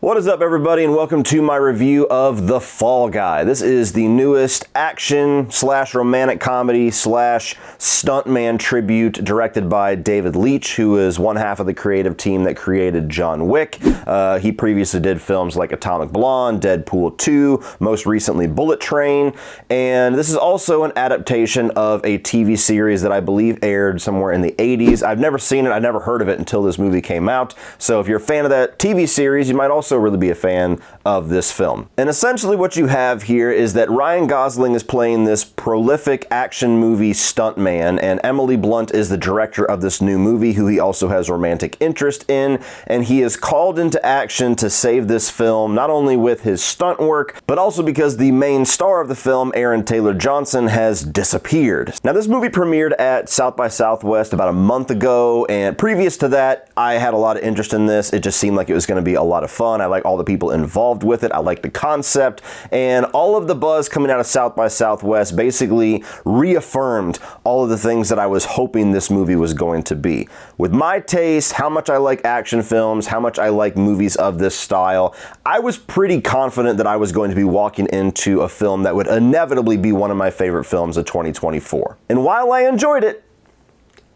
What is up, everybody, and welcome to my review of The Fall Guy. This is the newest action slash romantic comedy slash stuntman tribute directed by David Leach, who is one half of the creative team that created John Wick. He previously did films like Atomic Blonde, Deadpool 2, most recently Bullet Train, and this is also an adaptation of a TV series that I believe aired somewhere in the 80s. I've never seen it, I never heard of it until this movie came out, so if you're a fan of that TV series, you might also really be a fan of this film. And essentially what you have here is that Ryan Gosling is playing this prolific action movie stuntman, and Emily Blunt is the director of this new movie, who he also has romantic interest in, and he is called into action to save this film, not only with his stunt work, but also because the main star of the film, Aaron Taylor Johnson, has disappeared. Now, this movie premiered at South by Southwest about a month ago, and previous to that, I had a lot of interest in this. It just seemed like it was going to be a lot of fun. I like all the people involved with it. I like the concept, and all of the buzz coming out of South by Southwest basically reaffirmed all of the things that I was hoping this movie was going to be. With my taste, how much I like action films, how much I like movies of this style, I was pretty confident that I was going to be walking into a film that would inevitably be one of my favorite films of 2024. And while I enjoyed it,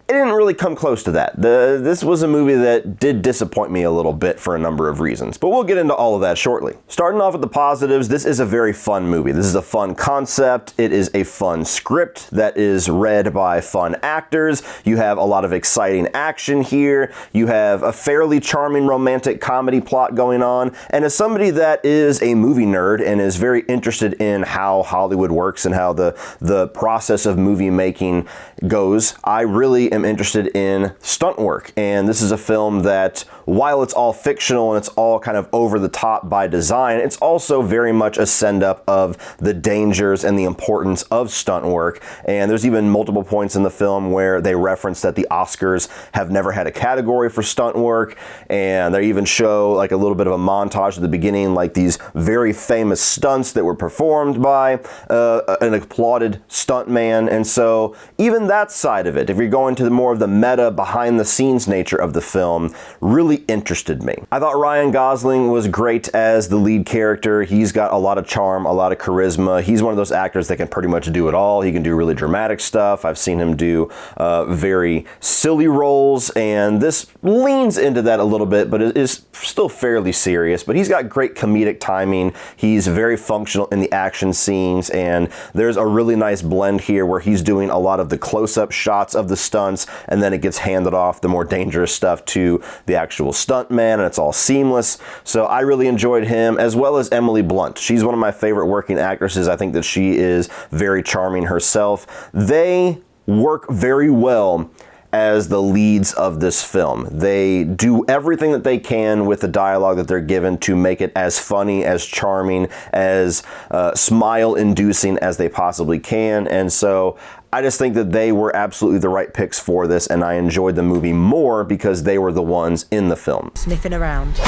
it didn't really come close to that. This was a movie that did disappoint me a little bit for a number of reasons, but we'll get into all of that shortly. Starting off with the positives, this is a very fun movie. This is a fun concept. It is a fun script that is read by fun actors. You have a lot of exciting action here. You have a fairly charming romantic comedy plot going on, and as somebody that is a movie nerd and is very interested in how Hollywood works and how the process of movie making goes, I really am interested in stunt work, and this is a film that, while it's all fictional and it's all kind of over the top by design, it's also very much a send up of the dangers and the importance of stunt work. And there's even multiple points in the film where they reference that the Oscars have never had a category for stunt work, and they even show like a little bit of a montage at the beginning, like these very famous stunts that were performed by an applauded stuntman. And so even that side of it, if you're going to the more of the meta behind the scenes nature of the film, really interested me. I thought Ryan Gosling was great as the lead character. He's got a lot of charm, a lot of charisma. He's one of those actors that can pretty much do it all. He can do really dramatic stuff. I've seen him do very silly roles, and this leans into that a little bit, but it is still fairly serious. But he's got great comedic timing. He's very functional in the action scenes, and there's a really nice blend here where he's doing a lot of the close-up shots of the stunts, and then it gets handed off the more dangerous stuff to the actual stuntman, and it's all seamless. So I really enjoyed him, as well as Emily Blunt. She's one of my favorite working actresses. I think that she is very charming herself. They work very well as the leads of this film. They do everything that they can with the dialogue that they're given to make it as funny, as charming, as smile-inducing as they possibly can. And so I just think that they were absolutely the right picks for this, and I enjoyed the movie more because they were the ones in the film. Sniffing around.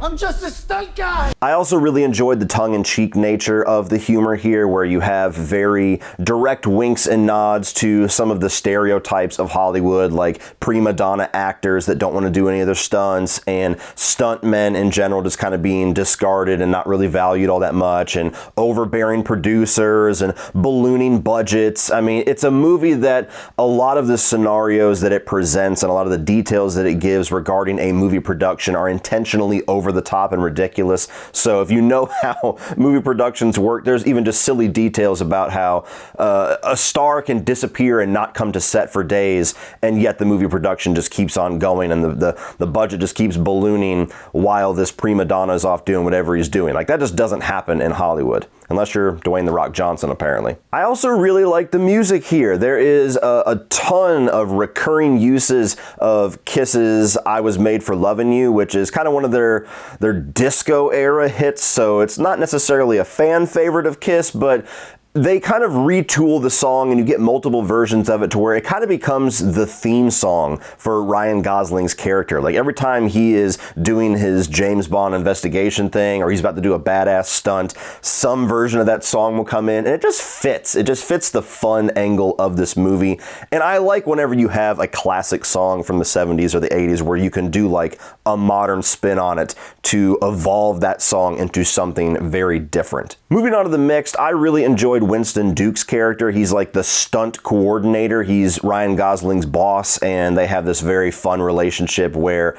I'm just a stunt guy! I also really enjoyed the tongue-in-cheek nature of the humor here, where you have very direct winks and nods to some of the stereotypes of Hollywood, like prima donna actors that don't want to do any of their stunts, and stuntmen in general just kind of being discarded and not really valued all that much, and overbearing producers and ballooning budgets. I mean, it's a movie that a lot of the scenarios that it presents and a lot of the details that it gives regarding a movie production are intentionally over the top and ridiculous. So if you know how movie productions work, there's even just silly details about how a star can disappear and not come to set for days, and yet the movie production just keeps on going, and the budget just keeps ballooning while this prima donna is off doing whatever he's doing. Like, that just doesn't happen in Hollywood, unless you're Dwayne "The Rock" Johnson, apparently. I also really like the music here. There is a ton of recurring uses of Kiss's "I Was Made for Loving You," which is kind of one of their disco era hits, so it's not necessarily a fan favorite of Kiss, but they kind of retool the song and you get multiple versions of it to where it kind of becomes the theme song for Ryan Gosling's character. Like every time he is doing his James Bond investigation thing or he's about to do a badass stunt, some version of that song will come in and it just fits. It just fits the fun angle of this movie. And I like whenever you have a classic song from the 70s or the 80s where you can do like a modern spin on it to evolve that song into something very different. Moving on to the mixed, I really enjoyed Winston Duke's character. He's like the stunt coordinator. He's Ryan Gosling's boss, and they have this very fun relationship where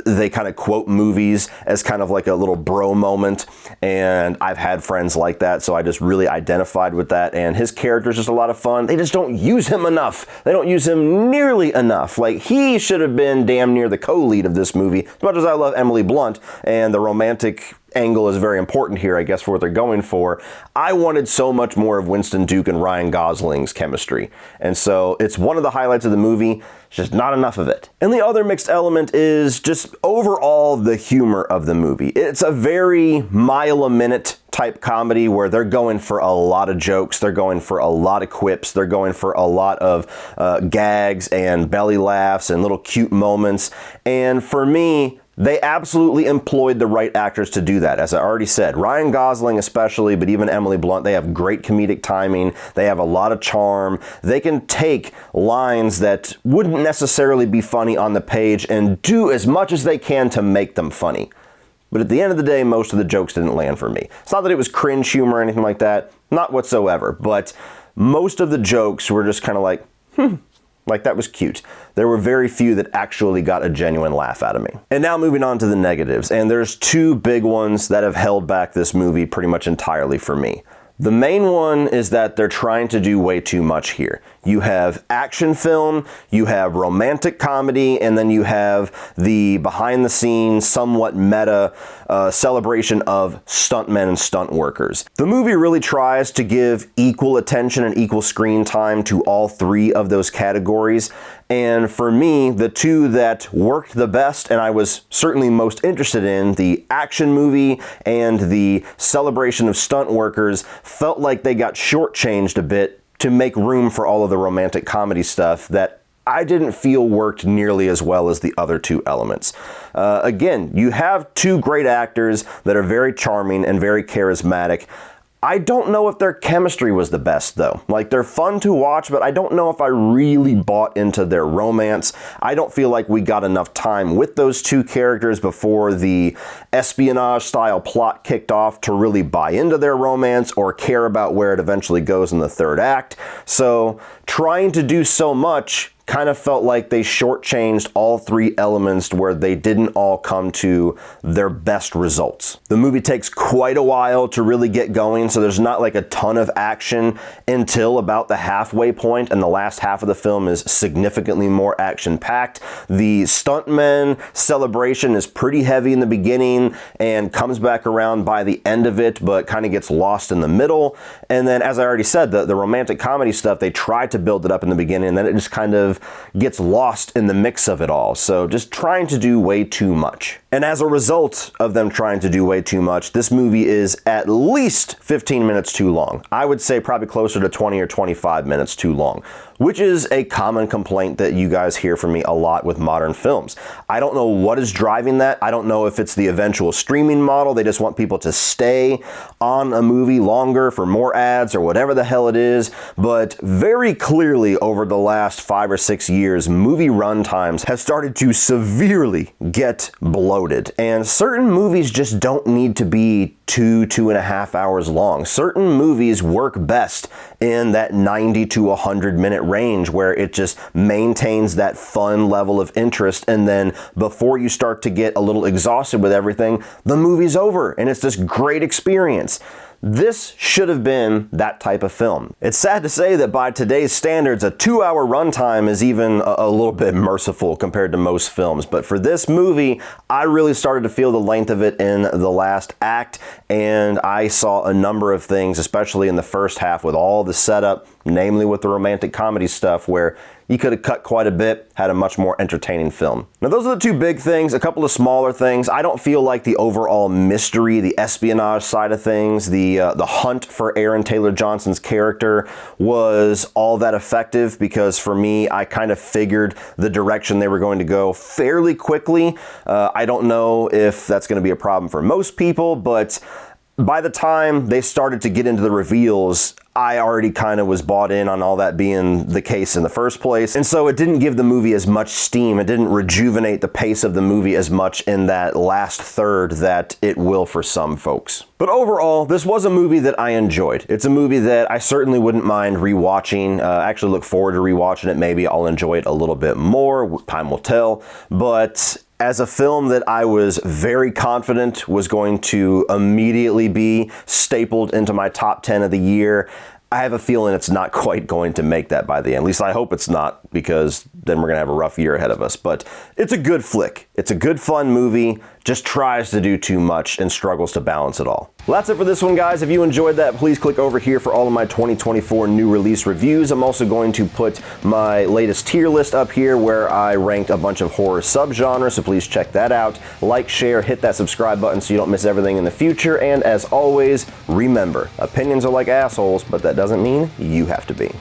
they kind of quote movies as kind of like a little bro moment, and I've had friends like that, so I just really identified with that, and his character's just a lot of fun. They just don't use him enough. They don't use him nearly enough. Like, he should have been damn near the co-lead of this movie. As much as I love Emily Blunt, and the romantic angle is very important here, I guess, for what they're going for, I wanted so much more of Winston Duke and Ryan Gosling's chemistry. And so it's one of the highlights of the movie, just not enough of it. And the other mixed element is just overall the humor of the movie. It's a very mile-a-minute type comedy where they're going for a lot of jokes, they're going for a lot of quips, they're going for a lot of gags and belly laughs and little cute moments. And for me, they absolutely employed the right actors to do that. As I already said, Ryan Gosling especially, but even Emily Blunt, they have great comedic timing. They have a lot of charm. They can take lines that wouldn't necessarily be funny on the page and do as much as they can to make them funny. But at the end of the day, most of the jokes didn't land for me. It's not that it was cringe humor or anything like that, not whatsoever, but most of the jokes were just kind of like, like that was cute. There were very few that actually got a genuine laugh out of me. And now moving on to the negatives, and there's two big ones that have held back this movie pretty much entirely for me. The main one is that they're trying to do way too much here. You have action film, you have romantic comedy, and then you have the behind-the-scenes, somewhat meta celebration of stuntmen and stunt workers. The movie really tries to give equal attention and equal screen time to all three of those categories. And for me, the two that worked the best, and I was certainly most interested in, the action movie and the celebration of stunt workers, felt like they got shortchanged a bit to make room for all of the romantic comedy stuff that I didn't feel worked nearly as well as the other two elements. Again, you have two great actors that are very charming and very charismatic. I don't know if their chemistry was the best, though. Like, they're fun to watch, but I don't know if I really bought into their romance. I don't feel like we got enough time with those two characters before the espionage-style plot kicked off to really buy into their romance or care about where it eventually goes in the third act. So, trying to do so much kind of felt like they shortchanged all three elements where they didn't all come to their best results. The movie takes quite a while to really get going, so there's not like a ton of action until about the halfway point, and the last half of the film is significantly more action-packed. The stuntmen celebration is pretty heavy in the beginning and comes back around by the end of it, but kind of gets lost in the middle. And then, as I already said, the romantic comedy stuff, they tried to build it up in the beginning, and then it just kind of gets lost in the mix of it all. So just trying to do way too much. And as a result of them trying to do way too much, this movie is at least 15 minutes too long. I would say probably closer to 20 or 25 minutes too long, which is a common complaint that you guys hear from me a lot with modern films. I don't know what is driving that. I don't know if it's the eventual streaming model. They just want people to stay on a movie longer for more ads or whatever the hell it is. But very clearly over the last 5 or 6 years, movie runtimes have started to severely get bloated. And certain movies just don't need to be 2.5 hours long. Certain movies work best in that 90 to 100 minute range where it just maintains that fun level of interest, and then before you start to get a little exhausted with everything, the movie's over and it's this great experience. This should have been that type of film. It's sad to say that by today's standards, a 2-hour runtime is even a little bit merciful compared to most films. But for this movie, I really started to feel the length of it in the last act, and I saw a number of things, especially in the first half with all the setup, namely with the romantic comedy stuff, where you could have cut quite a bit, had a much more entertaining film. Now those are the two big things. A couple of smaller things. I don't feel like the overall mystery, the espionage side of things, the hunt for Aaron Taylor Johnson's character was all that effective, because for me, I kind of figured the direction they were going to go fairly quickly. I don't know if that's going to be a problem for most people, but by the time they started to get into the reveals, I already kind of was bought in on all that being the case in the first place. And so it didn't give the movie as much steam. It didn't rejuvenate the pace of the movie as much in that last third that it will for some folks. But overall, this was a movie that I enjoyed. It's a movie that I certainly wouldn't mind rewatching. I actually look forward to rewatching it. Maybe I'll enjoy it a little bit more. Time will tell. But as a film that I was very confident was going to immediately be stapled into my top 10 of the year, I have a feeling it's not quite going to make that by the end. At least I hope it's not, because then we're going to have a rough year ahead of us. But it's a good flick. It's a good, fun movie. Just tries to do too much and struggles to balance it all. Well, that's it for this one, guys. If you enjoyed that, please click over here for all of my 2024 new release reviews. I'm also going to put my latest tier list up here where I ranked a bunch of horror subgenres, so please check that out. Like, share, hit that subscribe button so you don't miss everything in the future. And as always, remember, opinions are like assholes, but that doesn't mean you have to be.